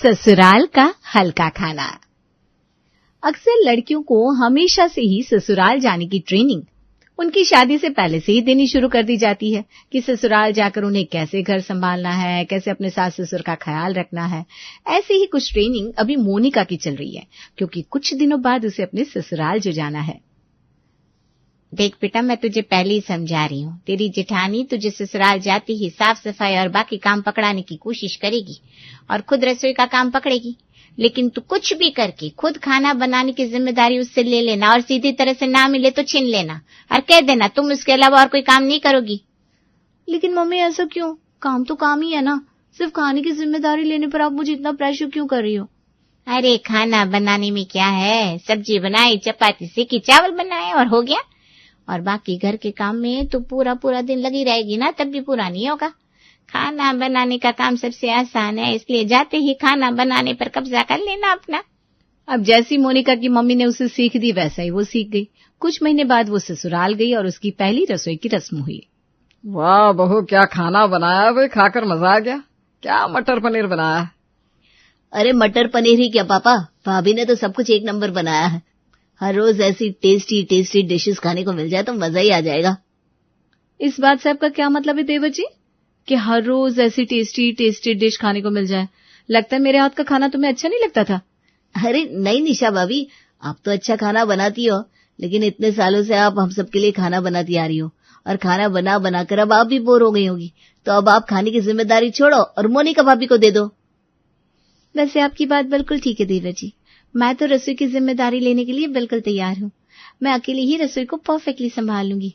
ससुराल का हल्का खाना। अक्सर लड़कियों को हमेशा से ही ससुराल जाने की ट्रेनिंग उनकी शादी से पहले से ही देनी शुरू कर दी जाती है कि ससुराल जाकर उन्हें कैसे घर संभालना है, कैसे अपने सास ससुर का ख्याल रखना है। ऐसे ही कुछ ट्रेनिंग अभी मोनिका की चल रही है, क्योंकि कुछ दिनों बाद उसे अपने ससुराल जो जाना है। देख बेटा, मैं तुझे पहले ही समझा रही हूँ, तेरी जेठानी तुझे ससुराल जाते ही साफ सफाई और बाकी काम पकड़ाने की कोशिश करेगी और खुद रसोई का काम पकड़ेगी। लेकिन तू कुछ भी करके खुद खाना बनाने की जिम्मेदारी उससे ले लेना और सीधी तरह से ना मिले तो छीन लेना और कह देना तुम उसके अलावा और कोई काम नहीं करोगी। लेकिन मम्मी ऐसा क्यों? काम तो काम ही है ना। सिर्फ खाने की जिम्मेदारी लेने पर आप मुझे इतना प्रेशर क्यों कर रही हो? अरे खाना बनाने में क्या है, सब्जी बनाई, चपाती सेकी, चावल बनाए और हो गया। और बाकी घर के काम में तो पूरा पूरा दिन लगी रहेगी ना, तब भी पूरा नहीं होगा। खाना बनाने का काम सबसे आसान है, इसलिए जाते ही खाना बनाने पर कब्जा कर लेना अपना। अब जैसी मोनिका की मम्मी ने उसे सीख दी वैसा ही वो सीख गई। कुछ महीने बाद वो ससुराल गई और उसकी पहली रसोई की रस्म हुई। वाह बहू, क्या खाना बनाया भाई, खाकर मजा आ गया। क्या मटर पनीर बनाया? अरे मटर पनीर ही क्या पापा, भाभी ने तो सब कुछ एक नंबर बनाया है। हर रोज ऐसी टेस्टी टेस्टी डिशेस खाने को मिल जाए तो मजा ही आ जाएगा। इस बात से आपका क्या मतलब है देवर जी, कि हर रोज ऐसी टेस्टी टेस्टी डिश खाने को मिल जाए? लगता है मेरे हाथ का खाना तुम्हें अच्छा नहीं लगता था। अरे नहीं निशा भाभी, आप तो अच्छा खाना बनाती हो, लेकिन इतने सालों से आप हम सबके लिए खाना बनाती आ रही हो और खाना बना बनाकर अब आप भी बोर हो गई होगी, तो अब आप खाने की जिम्मेदारी छोड़ो और मोनिका भाभी को दे दो। वैसे आपकी बात बिल्कुल ठीक है देवर जी, मैं तो रसोई की जिम्मेदारी लेने के लिए बिल्कुल तैयार हूँ। मैं अकेले ही रसोई को परफेक्टली संभाल लूंगी।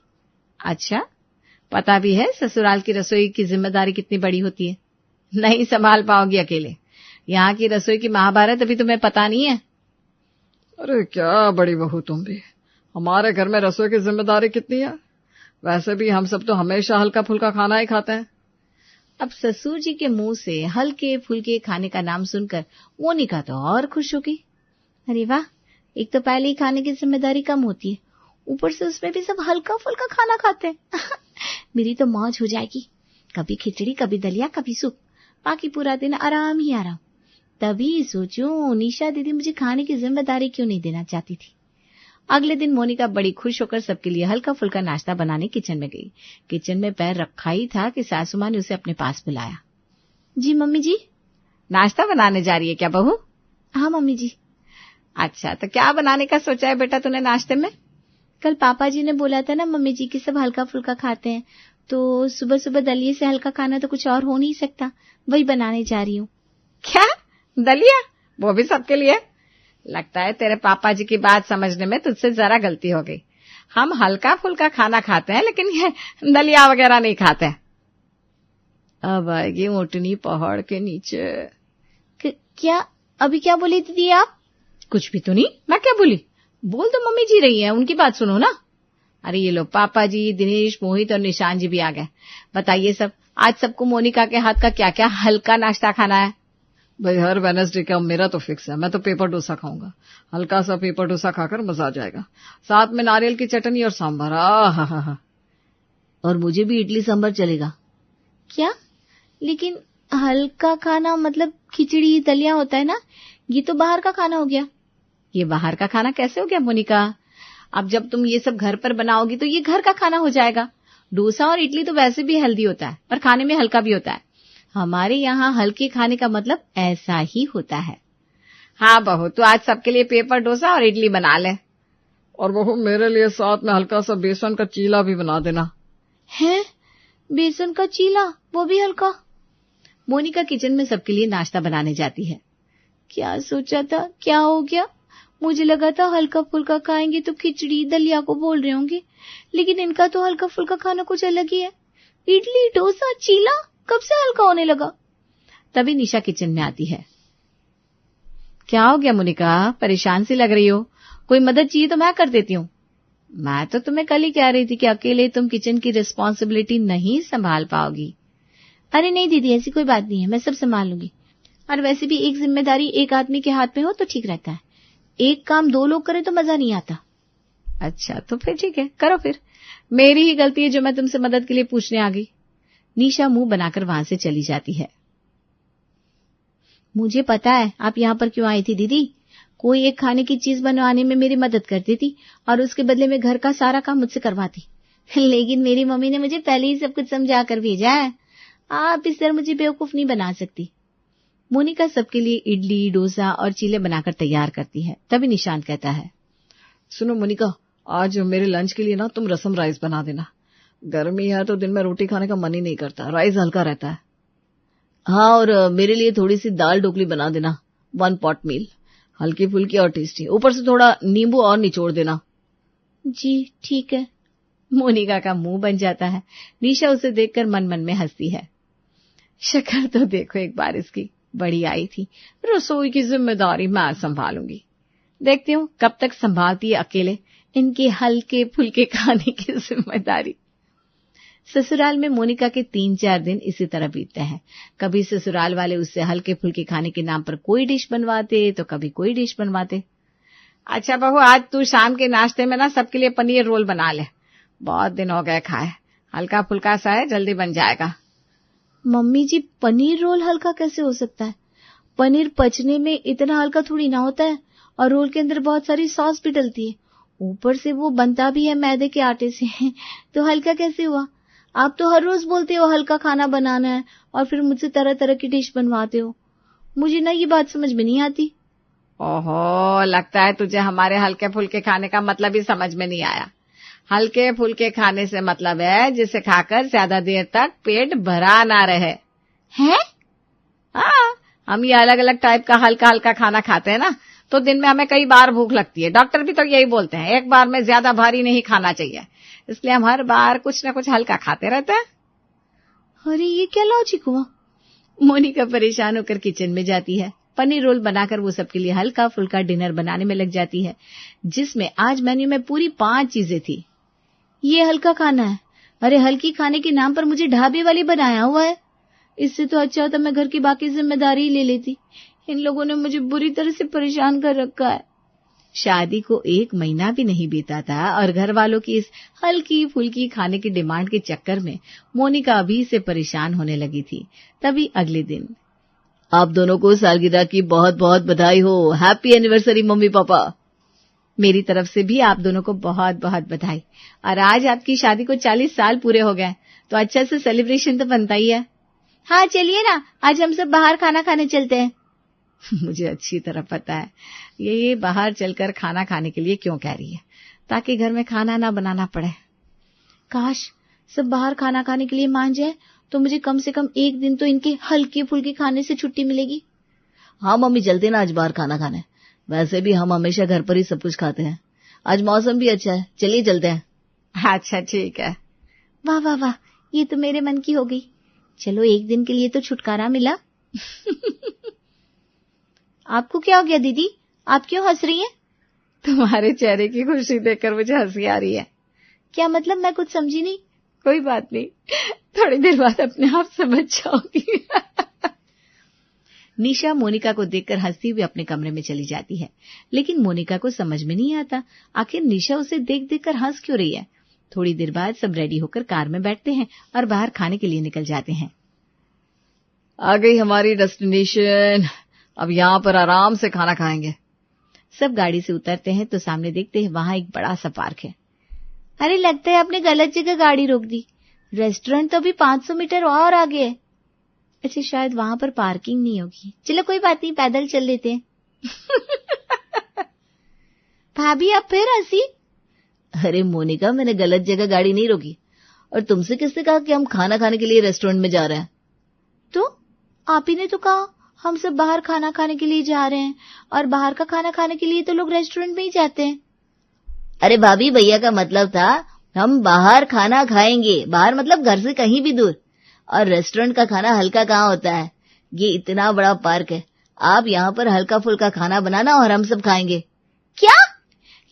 अच्छा, पता भी है ससुराल की रसोई की जिम्मेदारी कितनी बड़ी होती है? नहीं संभाल पाओगी अकेले। यहाँ की रसोई की महाभारत अभी तुम्हें पता नहीं है। अरे क्या बड़ी बहू तुम भी, हमारे घर में रसोई की जिम्मेदारी कितनी है। वैसे भी हम सब तो हमेशा हल्का फुल्का खाना ही खाते हैं। अब ससुर जी के मुंह से हल्के फुल्के खाने का नाम सुनकर मोनिका तो और खुश हो गई। अरे वाह, एक तो पहले ही खाने की जिम्मेदारी कम होती है, ऊपर से उसमें भी सब हल्का फुल्का खाना खाते हैं। मेरी तो मौज हो जाएगी। कभी खिचड़ी, कभी दलिया, कभी सूप, बाकी पूरा दिन आराम ही आराम। तभी सोचूं निशा दीदी मुझे खाने की जिम्मेदारी क्यों नहीं देना चाहती थी। अगले दिन मोनिका बड़ी खुश होकर सबके लिए हल्का फुल्का नाश्ता बनाने किचन में गई। किचन में पैर रखा ही था कि सासू माँ ने उसे अपने पास बुलाया। जी मम्मी जी। नाश्ता बनाने जा रही है क्या बहू? हाँ मम्मी जी। अच्छा, तो क्या बनाने का सोचा है बेटा तूने नाश्ते में? कल पापा जी ने बोला था ना मम्मी जी कि सब हल्का फुल्का खाते हैं, तो सुबह सुबह दलिये से हल्का खाना तो कुछ और हो नहीं सकता, वही बनाने जा रही हूँ। क्या दलिया? वो भी सबके लिए? लगता है तेरे पापा जी की बात समझने में तुझसे जरा गलती हो गई। हम हल्का फुल्का खाना खाते हैं, लेकिन ये दलिया वगैरह नहीं खाते। अब आएगी मोटनी पहाड़ के नीचे। क्या अभी क्या बोली दीदी आप? कुछ भी तो नहीं। मैं क्या बोली? बोल तो मम्मी जी रही है, उनकी बात सुनो ना। अरे ये लो, पापा जी, दिनेश, मोहित और निशान जी भी आ गए। बताइए सब, आज सबको मोनिका के हाथ का क्या क्या हल्का नाश्ता खाना है? भाई हर वेडनेसडे का मेरा तो फिक्स है, मैं तो पेपर डोसा खाऊंगा। हल्का सा पेपर डोसा खाकर मजा आ जाएगा, साथ में नारियल की चटनी और सांभर। हा। और मुझे भी इडली सांभर चलेगा। क्या? लेकिन हल्का खाना मतलब खिचड़ी दलिया होता है ना, ये तो बाहर का खाना हो गया। ये बाहर का खाना कैसे हो गया मोनिका? अब जब तुम ये सब घर पर बनाओगी तो ये घर का खाना हो जाएगा। डोसा और इडली तो वैसे भी हेल्दी होता है और खाने में हल्का भी होता है। हमारे यहाँ हल्के खाने का मतलब ऐसा ही होता है। हाँ बहू, तू आज सबके लिए पेपर डोसा और इडली बना ले। और बहू मेरे लिए साथ में हल्का सा बेसन का चीला भी बना देना। है? बेसन का चीला, वो भी हल्का? मोनिका किचन में सबके लिए नाश्ता बनाने जाती है। क्या सोचा था, क्या हो गया? मुझे लगा था हल्का फुल्का खाएंगे तो खिचड़ी दलिया को बोल रहे होंगे, लेकिन इनका तो हल्का फुल्का खाना कुछ अलग ही है। इडली, डोसा, चीला कब से हल्का होने लगा? तभी निशा किचन में आती है। क्या हो गया मोनिका, परेशान सी लग रही हो? कोई मदद चाहिए तो मैं कर देती हूँ। मैं तो तुम्हें कल ही कह रही थी कि अकेले तुम किचन की रिस्पॉन्सिबिलिटी नहीं संभाल पाओगी। अरे नहीं दीदी, ऐसी कोई बात नहीं है, मैं सब संभाल लूंगी। और वैसे भी एक जिम्मेदारी एक आदमी के हाथ में हो तो ठीक रहता है, एक काम दो लोग करें तो मजा नहीं आता। अच्छा तो फिर ठीक है, करो फिर। मेरी ही गलती है जो मैं तुमसे मदद के लिए पूछने आ गई। निशा मुंह बनाकर वहां से चली जाती है। मुझे पता है आप यहाँ पर क्यों आई थी दीदी। कोई एक खाने की चीज बनवाने में मेरी मदद करती थी और उसके बदले में घर का सारा काम मुझसे करवाती। लेकिन मेरी मम्मी ने मुझे पहले ही सब कुछ समझा कर भेजा है। आप इस तरह मुझे बेवकूफ नहीं बना सकती। मोनिका सबके लिए इडली, डोसा और चीले बनाकर तैयार करती है। तभी निशांत कहता है, सुनो मोनिका, आज मेरे लंच के लिए ना तुम रसम राइस बना देना। गर्मी है तो दिन में रोटी खाने का मन ही नहीं करता, राइस हल्का रहता है। हाँ, और मेरे लिए थोड़ी सी दाल ढोकली बना देना, 1 पॉट मील, हल्की फुल्की और टेस्टी। ऊपर से थोड़ा नींबू और निचोड़ देना। जी ठीक है। मोनिका का मुंह बन जाता है। निशा उसे देखकर मन मन में हंसती है। शक्ल तो देखो एक बार इसकी, बड़ी आई थी। रसोई की जिम्मेदारी मैं संभालूंगी। देखती हूँ कब तक संभालती है अकेले इनके हल्के फुल्के खाने की जिम्मेदारी। ससुराल में मोनिका के 3-4 दिन इसी तरह बीतते हैं। कभी ससुराल वाले उससे हल्के फुल्के खाने के नाम पर कोई डिश बनवाते तो कभी कोई डिश बनवाते। अच्छा बहू, आज तू शाम के नाश्ते में ना सबके लिए पनीर रोल बना ले, बहुत दिन हो गए खाए। हल्का फुल्का सा है, जल्दी बन जाएगा। मम्मी जी, पनीर रोल हल्का कैसे हो सकता है? पनीर पचने में इतना हल्का थोड़ी ना होता है, और रोल के अंदर बहुत सारी सॉस भी डलती है। ऊपर से वो बनता भी है मैदे के आटे से तो हल्का कैसे हुआ? आप तो हर रोज बोलते हो हल्का खाना बनाना है और फिर मुझसे तरह तरह की डिश बनवाते हो। मुझे ना ये बात समझ में नहीं आती। ओहो, लगता है तुझे हमारे हल्के फुल्के खाने का मतलब ही समझ में नहीं आया। हल्के फुल्के खाने से मतलब है जिसे खाकर ज्यादा देर तक पेट भरा ना रहे। हैं? हाँ, हम ये अलग अलग टाइप का हल्का हल्का खाना खाते हैं ना, तो दिन में हमें कई बार भूख लगती है। डॉक्टर भी तो यही बोलते हैं, एक बार में ज्यादा भारी नहीं खाना चाहिए। इसलिए हम हर बार कुछ न कुछ हल्का खाते रहते हैं। अरे ये क्या लॉजिक हुआ? मोनिका परेशान होकर किचन में जाती है। पनीर रोल बनाकर वो सबके लिए हल्का फुल्का डिनर बनाने में लग जाती है, जिसमें आज मेन्यू में पूरी 5 चीजें थी। ये हल्का खाना है? अरे हल्की खाने के नाम पर मुझे ढाबे वाली बनाया हुआ है। इससे तो अच्छा होता मैं घर की बाकी जिम्मेदारी ले लेती। इन लोगों ने मुझे बुरी तरह से परेशान कर रखा है। शादी को 1 महीना भी नहीं बीता था और घर वालों की इस हल्की फुल्की खाने की डिमांड के चक्कर में मोनिका अभी से परेशान होने लगी थी। तभी अगले दिन, आप दोनों को सालगिरह की बहुत बहुत बधाई हो। Happy anniversary mummy papa. मेरी तरफ से भी आप दोनों को बहुत बहुत बधाई। और आज आपकी शादी को 40 साल पूरे हो गए, तो अच्छा से सेलिब्रेशन तो बनता ही है। हाँ चलिए ना, आज हम सब बाहर खाना खाने चलते हैं। मुझे अच्छी तरह पता है ये बाहर चलकर खाना खाने के लिए क्यों कह रही है, ताकि घर में खाना ना बनाना पड़े। काश सब बाहर खाना खाने के लिए मान जाए तो मुझे कम से कम 1 दिन तो इनके हल्के फुल्के खाने से छुट्टी मिलेगी। हाँ मम्मी, चलते ना आज बाहर खाना खाने। वैसे भी हम हमेशा घर पर ही सब कुछ खाते हैं। आज मौसम भी अच्छा है, चलिए चलते हैं। अच्छा ठीक है। वाह वाह वाह, ये तो मेरे मन की हो गई। चलो 1 दिन के लिए तो छुटकारा मिला। आपको क्या हो गया दीदी, आप क्यों हंस रही हैं? तुम्हारे चेहरे की खुशी देखकर मुझे हंसी आ रही है। क्या मतलब? मैं कुछ समझी नहीं। कोई बात नहीं, थोड़ी देर बाद अपने आप समझ जाओगी। निशा मोनिका को देखकर हंसती हुई अपने कमरे में चली जाती है, लेकिन मोनिका को समझ में नहीं आता आखिर निशा उसे देख देखकर हंस क्यों रही है। थोड़ी देर बाद सब रेडी होकर कार में बैठते हैं और बाहर खाने के लिए निकल जाते हैं। आ गई हमारी डेस्टिनेशन, अब यहाँ पर आराम से खाना खाएंगे। सब गाड़ी से उतरते हैं तो सामने देखते हैं वहां एक बड़ा सा पार्क है। अरे लगता है आपने गलत जगह गाड़ी रोक दी। रेस्टोरेंट तो अभी 500 मीटर और आगे है। अच्छा शायद वहां पर पार्किंग नहीं होगी। चलो कोई बात नहीं, पैदल चल लेते हैं। भाभी आप फिर हंसी? अरे मोनिका, मैंने गलत जगह गाड़ी नहीं रोकी। और तुमसे किसने कहा कि हम खाना खाने के लिए रेस्टोरेंट में जा रहे हैं? तो आप ही ने तो कहा हम सब बाहर खाना खाने के लिए जा रहे हैं, और बाहर का खाना खाने के लिए तो लोग रेस्टोरेंट में ही जाते हैं। अरे भाभी, भैया का मतलब था हम बाहर खाना खाएंगे। बाहर मतलब घर से कहीं भी दूर। और रेस्टोरेंट का खाना हल्का कहाँ होता है? ये इतना बड़ा पार्क है, आप यहाँ पर हल्का फुल्का खाना बनाना और हम सब खाएंगे। क्या?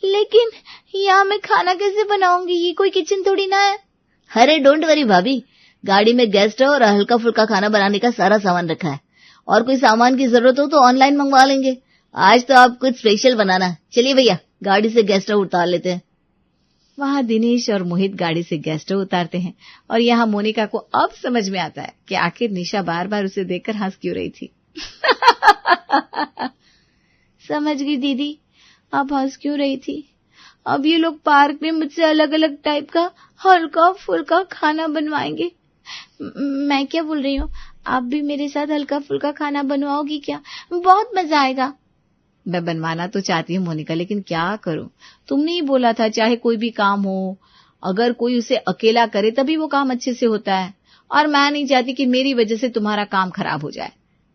लेकिन यहाँ मैं खाना कैसे बनाऊंगी? ये कोई किचन थोड़ी ना है। अरे डोंट वरी भाभी, गाड़ी में गेस्ट है और हल्का फुल्का खाना बनाने का सारा सामान रखा है। और कोई सामान की जरूरत हो तो ऑनलाइन मंगवा लेंगे। आज तो आप कुछ स्पेशल बनाना। चलिए भैया, गाड़ी से गेस्ट उतार लेते हैं। वहां दिनेश और मोहित गाड़ी से गेस्ट उतारते हैं और यहाँ मोनिका को अब समझ में आता है कि आखिर निशा बार बार उसे देखकर हंस क्यों रही थी। समझ गई दीदी, आप हंस क्यों रही थी। अब ये लोग पार्क में मुझसे अलग अलग टाइप का हल्का फुल्का खाना बनवाएंगे। मैं क्या बोल रही हूँ, आप भी मेरे साथ हल्का फुल्का खाना बनवाओगी क्या? बहुत मजा आएगा। मैं बनवाना तो चाहती हूँ मोनिका, लेकिन क्या करूं? तुमने ही बोला था चाहे कोई भी काम हो, अगर कोई उसे अकेला करे तभी वो काम अच्छे से होता है, और मैं नहीं चाहती कि मेरी वजह से तुम्हारा काम खराब हो जाए।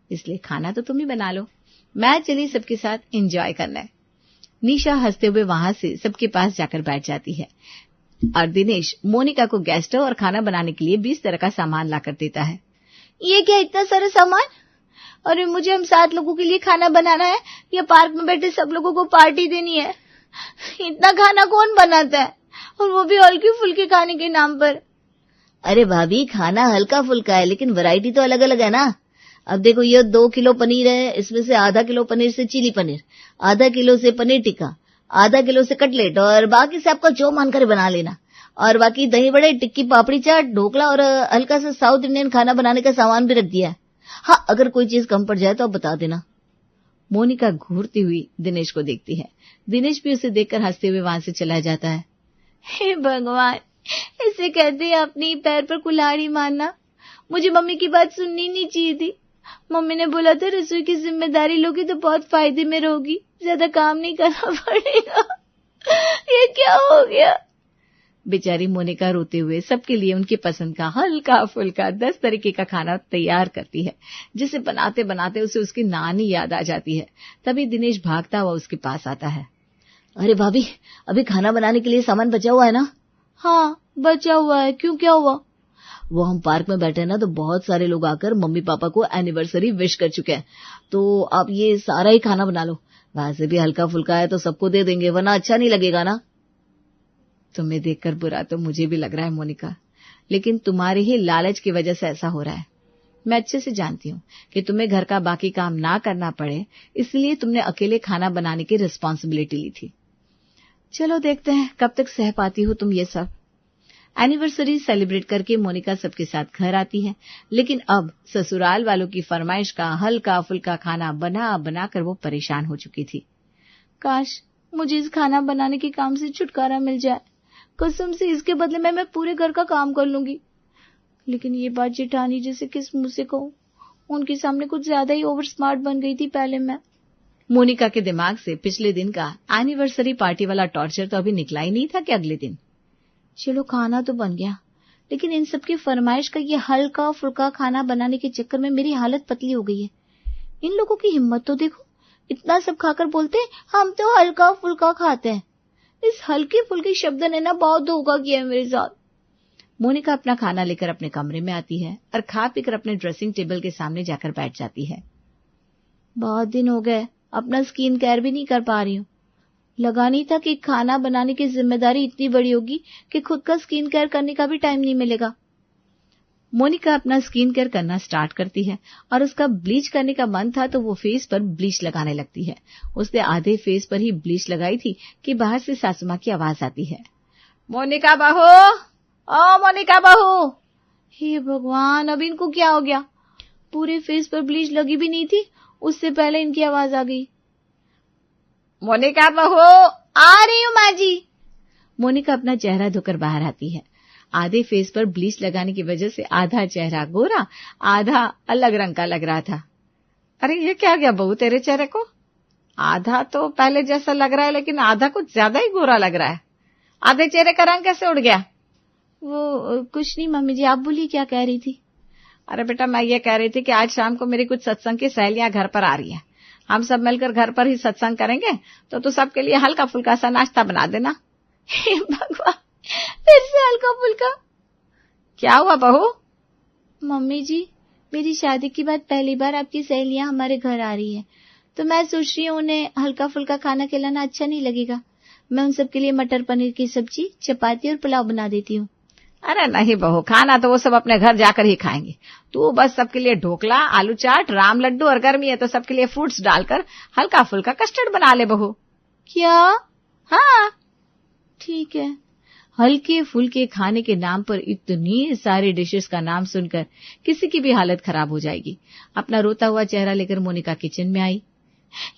इसलिए खाना तो तुम ही बना लो, मैं चली सबके साथ एंजॉय करना। निशा हंसते हुए वहां से सबके पास जाकर बैठ जाती है और दिनेश मोनिका को गेस्ट स्टोव और खाना बनाने के लिए 20 तरह का सामान लाकर देता है। ये क्या इतना सारा सामान? अरे मुझे हम 7 लोगों के लिए खाना बनाना है या पार्क में बैठे सब लोगों को पार्टी देनी है? इतना खाना कौन बनाता है, और वो भी हल्की फुल्की खाने के नाम पर। अरे भाभी, खाना हल्का फुल्का है लेकिन वैरायटी तो अलग अलग है ना। अब देखो, ये 2 किलो पनीर है, इसमें से आधा किलो पनीर से चिली पनीर, आधा किलो से पनीर टिक्का, आधा किलो से कटलेट, और बाकी से आपका जो मन करे बना लेना। और बाकी दही बड़े, टिक्की, पापड़ी चाट, ढोकला और हल्का सा साउथ इंडियन खाना बनाने का सामान भी रख दिया है। हाँ, अगर कोई चीज कम पड़ जाए तो आप बता देना। मोनिका घूरती हुई दिनेश को देखती है। दिनेश भी उसे देखकर हंसते हुए वहां से चला जाता है। हे भगवान, ऐसे कहते हैं अपनी पैर पर कुल्हाड़ी मारना। मुझे मम्मी की बात सुननी नहीं चाहिए थी। मम्मी ने बोला था रसोई की जिम्मेदारी लोगी तो बहुत फायदे में रहोगी, ज्यादा काम नहीं करना पड़ेगा। ये क्या हो गया? बेचारी मोनिका रोते हुए सबके लिए उनकी पसंद का हल्का फुल्का 10 तरीके का खाना तैयार करती है, जिसे बनाते बनाते उसे उसकी नानी याद आ जाती है। तभी दिनेश भागता हुआ उसके पास आता है। अरे भाभी, अभी खाना बनाने के लिए सामान बचा हुआ है ना? हाँ, बचा हुआ है। क्यों, क्या हुआ? वो हम पार्क में बैठे हैं ना, तो बहुत सारे लोग आकर मम्मी पापा को एनिवर्सरी विश कर चुके हैं, तो आप ये सारा ही खाना बना लो। वैसे भी हल्का फुल्का है तो सबको दे देंगे, वरना अच्छा नहीं लगेगा ना। तुम्हें देखकर बुरा तो मुझे भी लग रहा है मोनिका, लेकिन तुम्हारे ही लालच की वजह से ऐसा हो रहा है। मैं अच्छे से जानती हूँ कि तुम्हें घर का बाकी काम ना करना पड़े, इसलिए तुमने अकेले खाना बनाने की रिस्पॉन्सिबिलिटी ली थी। चलो देखते हैं कब तक सह पाती हो तुम ये सब। एनिवर्सरी सेलिब्रेट करके मोनिका सबके साथ घर आती है, लेकिन अब ससुराल वालों की फरमाइश का हल्का फुल्का खाना बना बनाकर वो परेशान हो चुकी थी। काश मुझे इस खाना बनाने के काम से छुटकारा मिल जाए। कसम से इसके बदले में मैं पूरे घर का काम कर लूंगी। लेकिन ये बात जेठानी जी से किस मुंह से कहूं? उनके सामने कुछ ज्यादा ही ओवर स्मार्ट बन गई थी पहले मैं। मोनिका के दिमाग से पिछले दिन का एनिवर्सरी पार्टी वाला टॉर्चर तो अभी निकला ही नहीं था कि अगले दिन। चलो खाना तो बन गया, लेकिन इन सबकी फरमाइश का ये हल्का फुल्का खाना बनाने के चक्कर में मेरी हालत पतली हो गई है। इन लोगों की हिम्मत तो देखो, इतना सब खाकर बोलते हम तो हल्का फुल्का खाते हैं। इस हल्के फुल्के शब्द ने ना बहुत धोखा किया है मेरे साथ। मोनिका अपना खाना लेकर अपने कमरे में आती है और खा पीकर अपने ड्रेसिंग टेबल के सामने जाकर बैठ जाती है। बहुत दिन हो गए अपना स्किन केयर भी नहीं कर पा रही हूँ। लगा नहीं था कि खाना बनाने की जिम्मेदारी इतनी बड़ी होगी कि खुद का स्किन केयर करने का भी टाइम नहीं मिलेगा। मोनिका अपना स्किन केयर करना स्टार्ट करती है और उसका ब्लीच करने का मन था तो वो फेस पर ब्लीच लगाने लगती है। उसने आधे फेस पर ही ब्लीच लगाई थी कि बाहर से सासू माँ की आवाज आती है, मोनिका बहू, ओ मोनिका बहू। हे भगवान, अब इनको क्या हो गया? पूरे फेस पर ब्लीच लगी भी नहीं थी, उससे पहले इनकी आवाज आ गई। मोनिका बहू, आ रही हूँ माँ जी। मोनिका अपना चेहरा धोकर बाहर आती है। आधे फेस पर ब्लीच लगाने की वजह से आधा चेहरा गोरा, आधा अलग रंग का लग रहा था। अरे ये क्या गया बहू तेरे चेहरे को? आधा तो पहले जैसा लग रहा है, लेकिन आधा कुछ ज्यादा ही गोरा लग रहा है। आधे चेहरे का रंग कैसे उड़ गया? वो कुछ नहीं मम्मी जी, आप बोलिए क्या कह रही थी? अरे बेटा, मैं ये कह रही थी कि आज शाम को मेरी कुछ सत्संग की सहेलियां घर पर आ रही हैं। हम सब मिलकर घर पर ही सत्संग करेंगे, तो तू सबके लिए हल्का फुल्का सा नाश्ता बना देना। हे भगवान, फिर से हल्का फुल्का? क्या हुआ बहू? मम्मी जी, मेरी शादी के बाद पहली बार आपकी सहेलियां हमारे घर आ रही है, तो मैं सोच रही हूँ उन्हें हल्का फुल्का खाना खिलाना अच्छा नहीं लगेगा। मैं उन सबके लिए मटर पनीर की सब्जी, चपाती और पुलाव बना देती हूँ। अरे नहीं बहू, खाना तो वो सब अपने घर जाकर ही खाएंगे। तू बस सबके लिए ढोकला, आलू चाट, राम लड्डू, और गर्मी है तो सबके लिए फ्रूट्स डालकर हल्का फुल्का कस्टर्ड बना ले बहू। क्या? हाँ ठीक है, हल्के फुल्के खाने के नाम पर इतनी सारी डिशेस का नाम सुनकर किसी की भी हालत खराब हो जाएगी। अपना रोता हुआ चेहरा लेकर मोनिका किचन में आई।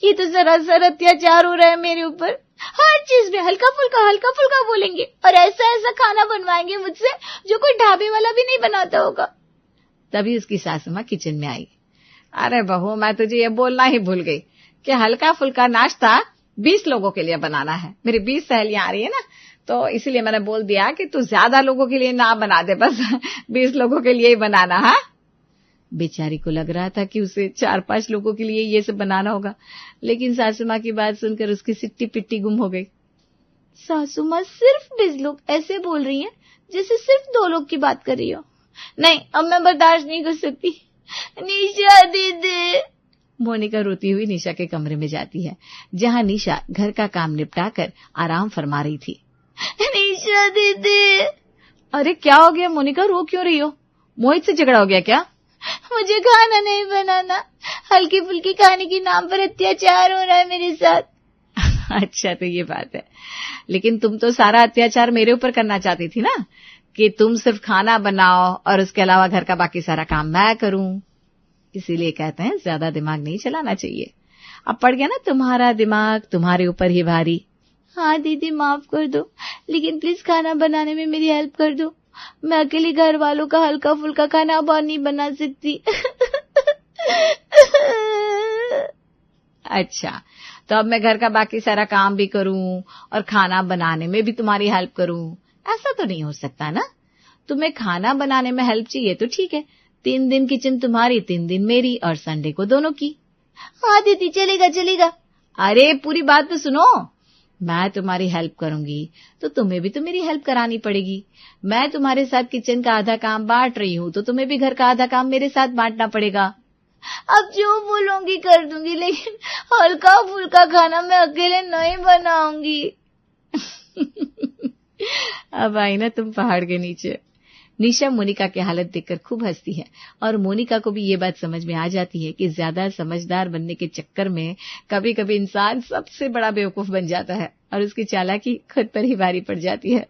ये तो सरासर अत्याचार हो रहा है मेरे ऊपर। हर चीज में हल्का फुल्का बोलेंगे और ऐसा ऐसा खाना बनवाएंगे मुझसे जो कोई ढाबे वाला भी नहीं बनाता होगा। तभी उसकी सासू माँ किचन में आई। अरे बहू, मैं तुझे ये बोलना ही भूल गई कि हल्का फुल्का नाश्ता 20 लोगों के लिए बनाना है। मेरी 20 सहेलियां आ रही है ना, तो इसीलिए मैंने बोल दिया कि तू ज्यादा लोगों के लिए ना बना दे, बस 20 लोगों के लिए ही बनाना। हाँ, बेचारी को लग रहा था कि उसे 4-5 लोगों के लिए ये सब बनाना होगा, लेकिन सासू माँ की बात सुनकर उसकी सिट्टी पिट्टी गुम हो गई। सासू माँ सिर्फ 20 लोग ऐसे बोल रही हैं जैसे सिर्फ 2 लोग की बात कर रही हो। नहीं, अब मैं बर्दाश्त नहीं कर सकती। निशा दीदी। मोनिका रोती हुई निशा के कमरे में जाती है, जहाँ निशा घर का काम निपटाकर आराम फरमा रही थी। निशा दीदी। अरे क्या हो गया मोनिका, रो क्यों रही हो? मोहित से झगड़ा हो गया क्या? मुझे खाना नहीं बनाना, हल्की फुल्की खाने के नाम पर अत्याचार हो रहा है मेरे साथ। अच्छा, तो ये बात है। लेकिन तुम तो सारा अत्याचार मेरे ऊपर करना चाहती थी ना, कि तुम सिर्फ खाना बनाओ और उसके अलावा घर का बाकी सारा काम मैं करूं। इसीलिए कहते हैं ज्यादा दिमाग नहीं चलाना चाहिए। अब पड़ गया ना तुम्हारा दिमाग तुम्हारे ऊपर ही भारी। हाँ दीदी, माफ कर दो, लेकिन प्लीज खाना बनाने में मेरी हेल्प कर दो। मैं अकेली घर वालों का हल्का फुल्का खाना अब नहीं बना सकती। अच्छा, तो अब मैं घर का बाकी सारा काम भी करूं और खाना बनाने में भी तुम्हारी हेल्प करूं? ऐसा तो नहीं हो सकता ना। तुम्हें खाना बनाने में हेल्प चाहिए तो ठीक है, 3 दिन किचन तुम्हारी, 3 दिन मेरी, और संडे को दोनों की। हाँ दीदी, चलेगा। अरे पूरी बात तो सुनो। मैं तुम्हारी हेल्प करूंगी तो तुम्हें भी तो मेरी हेल्प करानी पड़ेगी। मैं तुम्हारे साथ किचन का आधा काम बांट रही हूँ तो तुम्हें भी घर का आधा काम मेरे साथ बांटना पड़ेगा। अब जो बोलूंगी कर दूंगी, लेकिन हल्का फुल्का खाना मैं अकेले नहीं बनाऊंगी। अब आई ना तुम पहाड़ के नीचे। निशा मोनिका की हालत देखकर खूब हंसती है, और मोनिका को भी ये बात समझ में आ जाती है कि ज्यादा समझदार बनने के चक्कर में कभी कभी इंसान सबसे बड़ा बेवकूफ बन जाता है और उसकी चालाकी खुद पर ही भारी पड़ जाती है।